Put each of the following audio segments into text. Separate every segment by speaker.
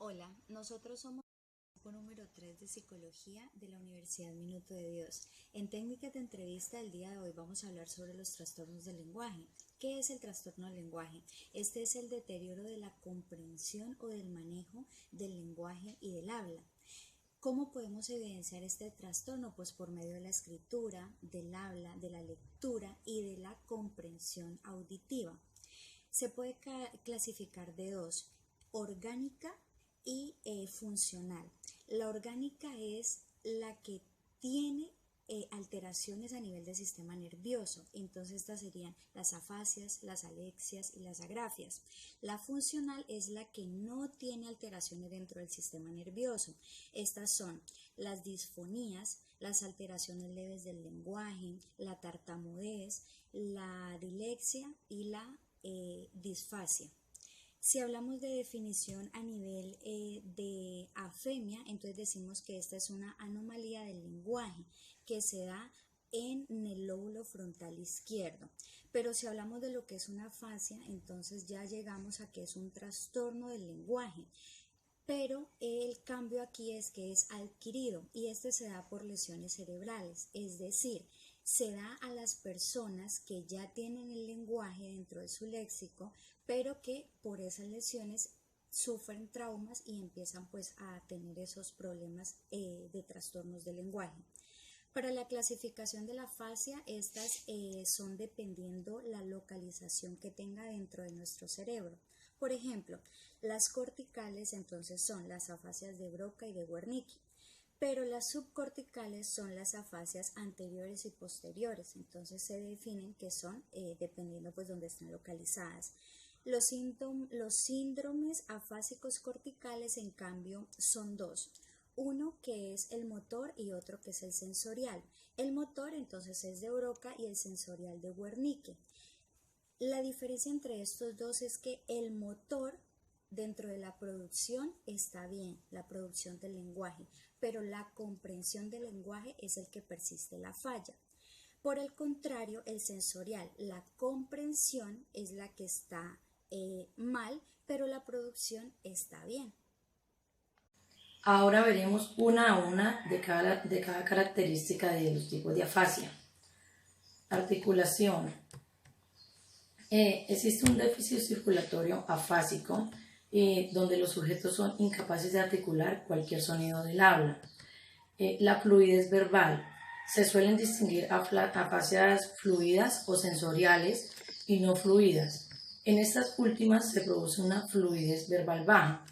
Speaker 1: Hola, nosotros somos el grupo número 3 de Psicología de la Universidad Minuto de Dios. En técnicas de entrevista del día de hoy vamos a hablar sobre los trastornos del lenguaje. ¿Qué es el trastorno del lenguaje? Este es el deterioro de la comprensión o del manejo del lenguaje y del habla. ¿Cómo podemos evidenciar este trastorno? Pues por medio de la escritura, del habla, de la lectura y de la comprensión auditiva. Se puede clasificar de dos: orgánica y funcional. La orgánica es la que tiene alteraciones a nivel del sistema nervioso. Entonces estas serían las afasias, las alexias y las agrafias. La funcional es la que no tiene alteraciones dentro del sistema nervioso. Estas son las disfonías, las alteraciones leves del lenguaje, la tartamudez, la dilexia y la disfasia. Si hablamos de definición a nivel de afemia, entonces decimos que esta es una anomalía del lenguaje que se da en el lóbulo frontal izquierdo. Pero si hablamos de lo que es una afasia, entonces ya llegamos a que es un trastorno del lenguaje. Pero el cambio aquí es que es adquirido y este se da por lesiones cerebrales, es decir, se da a las personas que ya tienen el lenguaje dentro de su léxico, pero que por esas lesiones sufren traumas y empiezan pues a tener esos problemas de trastornos del lenguaje. Para la clasificación de la afasia, estas son dependiendo la localización que tenga dentro de nuestro cerebro. Por ejemplo, las corticales entonces son las afasias de Broca y de Wernicke, pero las subcorticales son las afasias anteriores y posteriores, entonces se definen que son dependiendo pues donde están localizadas. Los síndromes afásicos corticales en cambio son dos. Uno que es el motor y otro que es el sensorial. El motor entonces es de Broca y el sensorial de Wernicke. La diferencia entre estos dos es que el motor dentro de la producción está bien, la producción del lenguaje, pero la comprensión del lenguaje es el que persiste la falla. Por el contrario, el sensorial, la comprensión es la que está mal, pero la producción está bien.
Speaker 2: Ahora veremos una a una de cada característica de los tipos de afasia. Articulación. Existe un déficit circulatorio afásico donde los sujetos son incapaces de articular cualquier sonido del habla. La fluidez verbal. Se suelen distinguir afasias fluidas o sensoriales y no fluidas. En estas últimas se produce una fluidez verbal baja.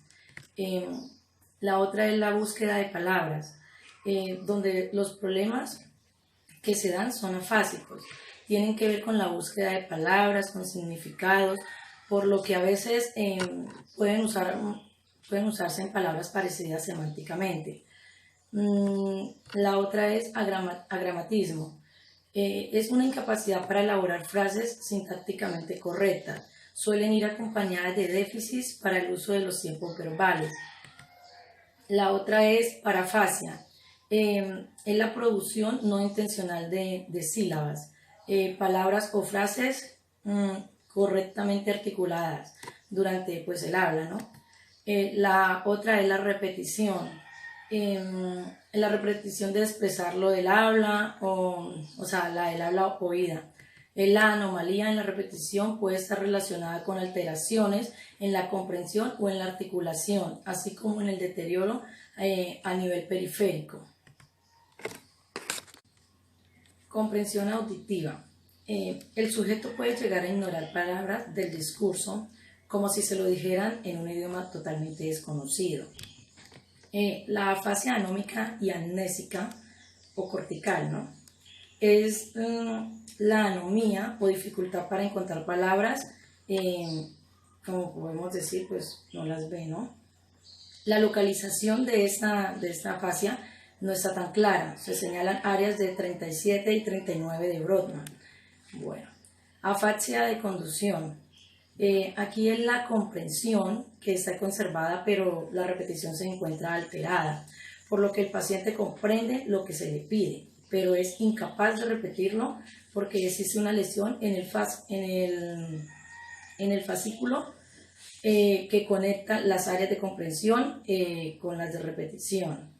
Speaker 2: La otra es la búsqueda de palabras, donde los problemas que se dan son afásicos. Tienen que ver con la búsqueda de palabras, con significados, por lo que a veces pueden usarse en palabras parecidas semánticamente. La otra es agramatismo. Es una incapacidad para elaborar frases sintácticamente correctas. Suelen ir acompañadas de déficits para el uso de los tiempos verbales. La otra es parafasia. Es la producción no intencional de sílabas, palabras o frases correctamente articuladas durante pues, el habla, ¿no? La otra es la repetición. La repetición de expresar lo del habla, o sea, la del habla oída. La anomalía en la repetición puede estar relacionada con alteraciones en la comprensión o en la articulación, así como en el deterioro a nivel periférico. Comprensión auditiva. El sujeto puede llegar a ignorar palabras del discurso como si se lo dijeran en un idioma totalmente desconocido. La afasia anómica y amnésica o cortical, ¿no? Es la anomía o dificultad para encontrar palabras, como podemos decir, pues no las ve, ¿no? La localización de esta afasia no está tan clara, se señalan áreas de 37 y 39 de Brodmann. Bueno, afasia de conducción. Aquí es la comprensión que está conservada, pero la repetición se encuentra alterada, por lo que el paciente comprende lo que se le pide, pero es incapaz de repetirlo porque existe una lesión en el fascículo que conecta las áreas de comprensión con las de repetición.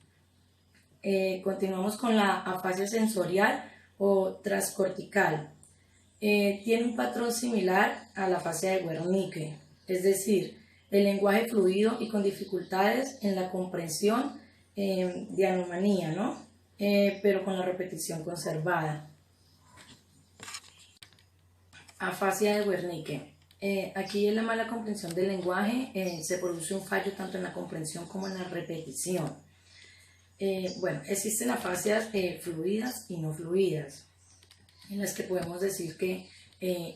Speaker 2: Continuamos con la afasia sensorial o transcortical. Tiene un patrón similar a la afasia de Wernicke, es decir, el lenguaje fluido y con dificultades en la comprensión de anomalía, ¿no? Pero con la repetición conservada. Afasia de Wernicke. Aquí en la mala comprensión del lenguaje se produce un fallo tanto en la comprensión como en la repetición. Bueno, existen afasias fluidas y no fluidas, en las que podemos decir que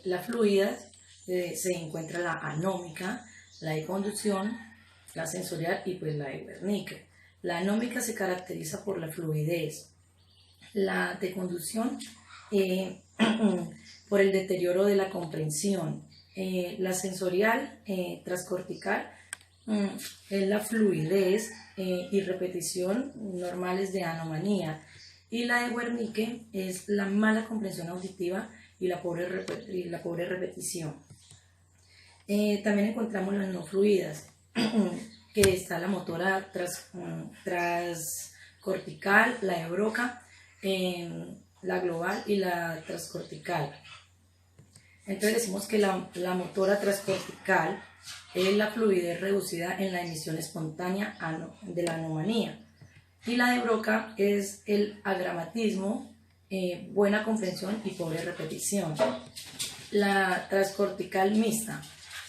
Speaker 2: la fluida se encuentra la anómica, la de conducción, la sensorial y pues la de Wernicke. La anómica se caracteriza por la fluidez, la de conducción por el deterioro de la comprensión, la sensorial transcortical es la fluidez y repetición normales de anomalía, y la de Wernicke es la mala comprensión auditiva y la pobre repetición. También encontramos las no fluidas, que está la motora transcortical, la de Broca, la global y la transcortical. Entonces decimos que la motora transcortical es la fluidez reducida en la emisión espontánea de la anomalía, y la de Broca es el agramatismo, buena comprensión y pobre repetición. La transcortical mixta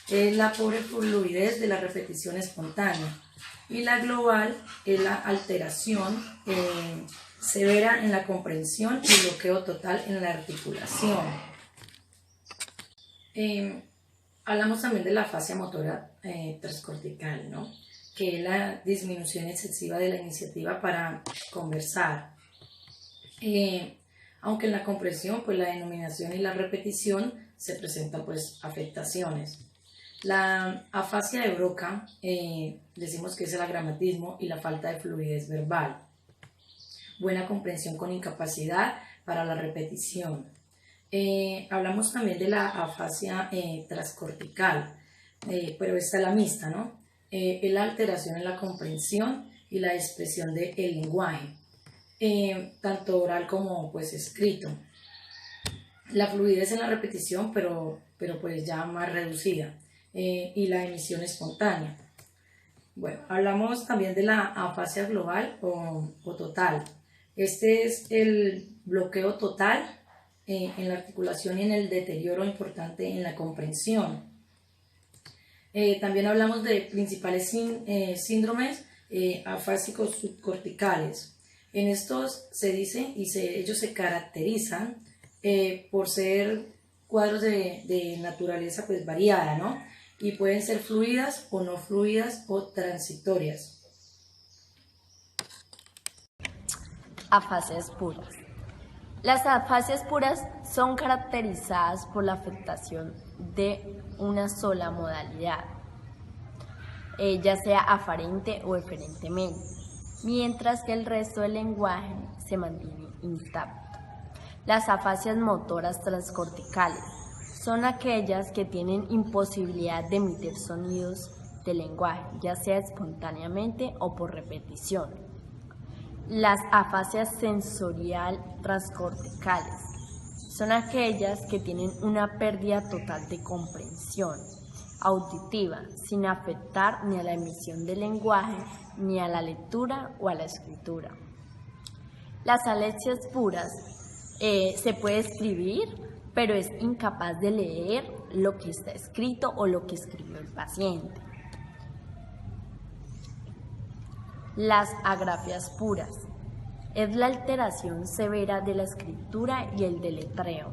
Speaker 2: es la pobre fluidez de la repetición espontánea, y la global es la alteración severa en la comprensión y bloqueo total en la articulación. Hablamos también de la afasia motora transcortical, ¿no? Que es la disminución excesiva de la iniciativa para conversar. Aunque en la comprensión, pues la denominación y la repetición se presentan pues afectaciones. La afasia de Broca, decimos que es el agramatismo y la falta de fluidez verbal. Buena comprensión con incapacidad para la repetición. Hablamos también de la afasia transcortical, pero esta es la mixta, ¿no? Es la alteración en la comprensión y la expresión del lenguaje, tanto oral como pues escrito. La fluidez en la repetición, pero pues ya más reducida, y la emisión espontánea. Bueno, hablamos también de la afasia global o total. Este es el bloqueo total en la articulación y en el deterioro importante en la comprensión. También hablamos de principales síndromes afásicos subcorticales. En estos se dice, ellos se caracterizan por ser cuadros de naturaleza pues variada, ¿no? Y pueden ser fluidas o no fluidas o transitorias.
Speaker 3: Afasias puras. Las afasias puras son caracterizadas por la afectación de una sola modalidad, ya sea aferente o eferentemente, mientras que el resto del lenguaje se mantiene intacto. Las afasias motoras transcorticales son aquellas que tienen imposibilidad de emitir sonidos del lenguaje, ya sea espontáneamente o por repetición. Las afasias sensorial transcorticales son aquellas que tienen una pérdida total de comprensión auditiva, sin afectar ni a la emisión del lenguaje, ni a la lectura o a la escritura. Las alexias puras se puede escribir, pero es incapaz de leer lo que está escrito o lo que escribió el paciente. Las agrafias puras es la alteración severa de la escritura y el deletreo.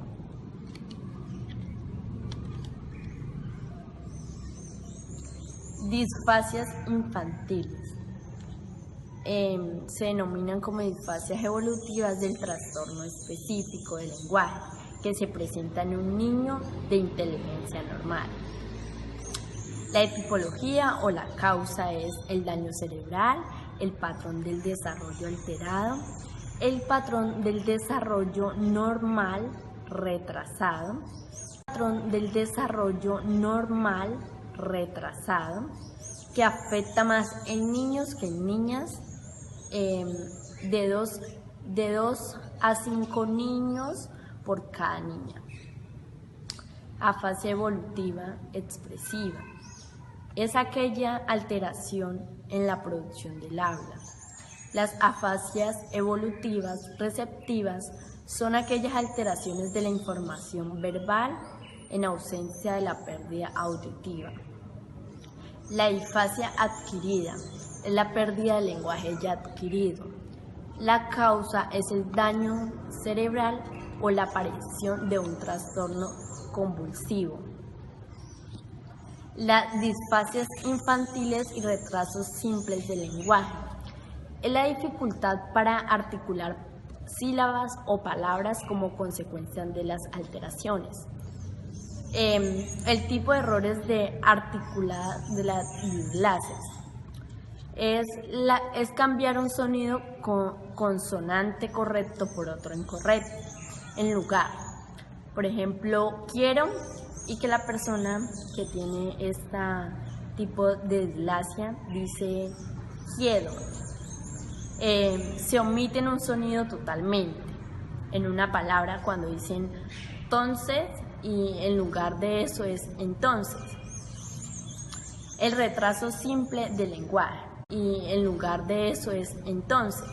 Speaker 3: Disfasias infantiles se denominan como disfasias evolutivas del trastorno específico del lenguaje que se presenta en un niño de inteligencia normal. La etipología o la causa es el daño cerebral, el patrón del desarrollo alterado, el patrón del desarrollo normal retrasado, el patrón del desarrollo normal retrasado que afecta más en niños que en niñas, de 2 a 5 niños por cada niña. Afasia evolutiva expresiva es aquella alteración en la producción del habla. Las afasias evolutivas receptivas son aquellas alteraciones de la información verbal en ausencia de la pérdida auditiva. La difasia adquirida es la pérdida del lenguaje ya adquirido. La causa es el daño cerebral o la aparición de un trastorno convulsivo. Las disfasias infantiles y retrasos simples del lenguaje es la dificultad para articular sílabas o palabras como consecuencia de las alteraciones. El tipo de errores de articulada de las disglasias es cambiar un sonido consonante correcto por otro incorrecto en lugar. Por ejemplo, quiero, y que la persona que tiene este tipo de disglasia dice quiero. Se omiten un sonido totalmente en una palabra cuando dicen entonces y en lugar de eso es entonces. El retraso simple del lenguaje y en lugar de eso es entonces.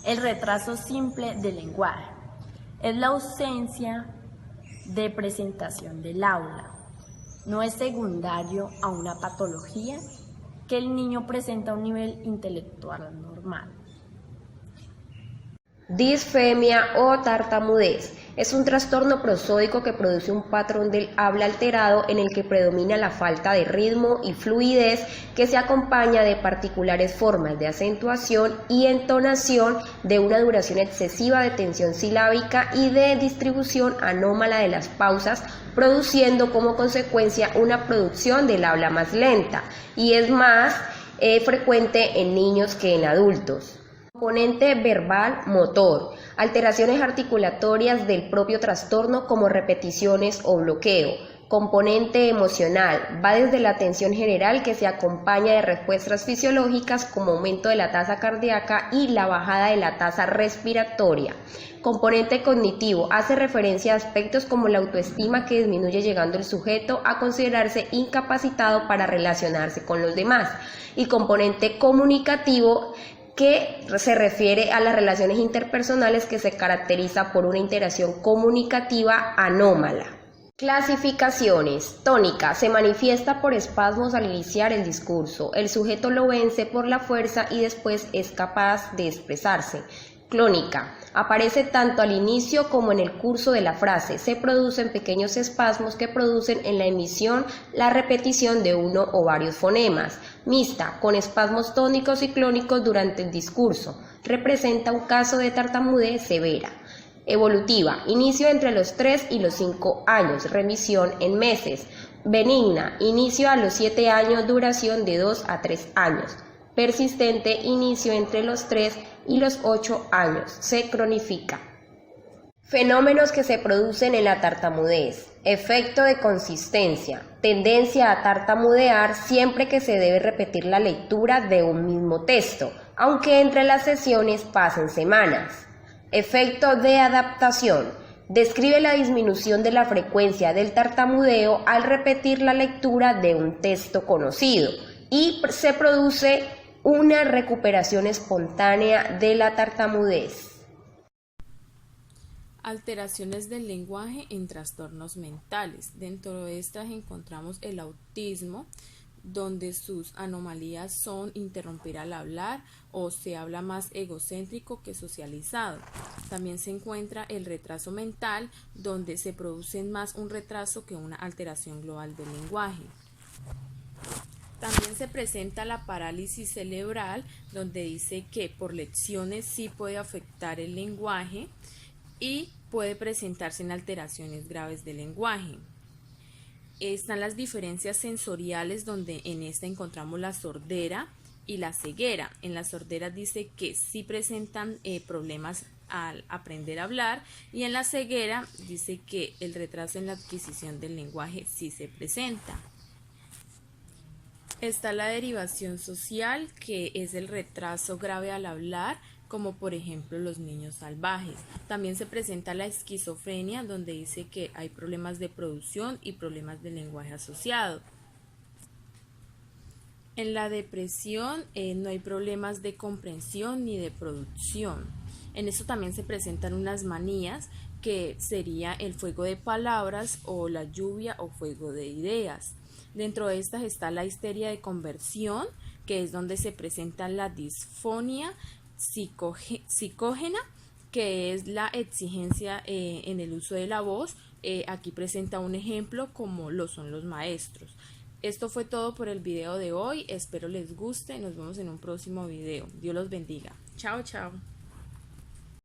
Speaker 3: El retraso simple del lenguaje es la ausencia de presentación del aula. No es secundario a una patología que el niño presenta a un nivel intelectual normal.
Speaker 4: Disfemia o tartamudez es un trastorno prosódico que produce un patrón del habla alterado en el que predomina la falta de ritmo y fluidez, que se acompaña de particulares formas de acentuación y entonación, de una duración excesiva de tensión silábica y de distribución anómala de las pausas, produciendo como consecuencia una producción del habla más lenta, y es más frecuente en niños que en adultos. Componente verbal motor: alteraciones articulatorias del propio trastorno como repeticiones o bloqueo. Componente emocional: va desde la tensión general, que se acompaña de respuestas fisiológicas como aumento de la tasa cardíaca y la bajada de la tasa respiratoria. Componente cognitivo: hace referencia a aspectos como la autoestima, que disminuye llegando el sujeto a considerarse incapacitado para relacionarse con los demás. Y componente comunicativo, que se refiere a las relaciones interpersonales, que se caracteriza por una interacción comunicativa anómala. Clasificaciones. Tónica: se manifiesta por espasmos al iniciar el discurso. El sujeto lo vence por la fuerza y después es capaz de expresarse. Clónica: aparece tanto al inicio como en el curso de la frase. Se producen pequeños espasmos que producen en la emisión la repetición de uno o varios fonemas. Mixta: con espasmos tónicos y clónicos durante el discurso. Representa un caso de tartamudez severa. Evolutiva: inicio entre los 3 y los 5 años, remisión en meses. Benigna: inicio a los 7 años, duración de 2 a 3 años. Persistente: inicio entre los 3 y los 8 años, se cronifica. Fenómenos que se producen en la tartamudez: efecto de consistencia, tendencia a tartamudear siempre que se debe repetir la lectura de un mismo texto, aunque entre las sesiones pasen semanas. Efecto de adaptación: describe la disminución de la frecuencia del tartamudeo al repetir la lectura de un texto conocido, y se produce una recuperación espontánea de la tartamudez.
Speaker 5: Alteraciones del lenguaje en trastornos mentales. Dentro de estas encontramos el autismo, donde sus anomalías son interrumpir al hablar o se habla más egocéntrico que socializado. También se encuentra el retraso mental, donde se produce más un retraso que una alteración global del lenguaje. También se presenta la parálisis cerebral, donde dice que por lecciones sí puede afectar el lenguaje y puede presentarse en alteraciones graves del lenguaje. Están las diferencias sensoriales, donde en esta encontramos la sordera y la ceguera. En la sordera dice que sí presentan problemas al aprender a hablar, y en la ceguera dice que el retraso en la adquisición del lenguaje sí se presenta. Está la derivación social, que es el retraso grave al hablar, como por ejemplo los niños salvajes. También se presenta la esquizofrenia, donde dice que hay problemas de producción y problemas de lenguaje asociado. En la depresión no hay problemas de comprensión ni de producción. En eso también se presentan unas manías, que sería el fuego de palabras o la lluvia o fuego de ideas. Dentro de estas está la histeria de conversión, que es donde se presenta la disfonía psicógena, que es la exigencia en el uso de la voz. Aquí presenta un ejemplo como lo son los maestros. Esto fue todo por el video de hoy, espero les guste, nos vemos en un próximo video. Dios los bendiga. Chao, chao.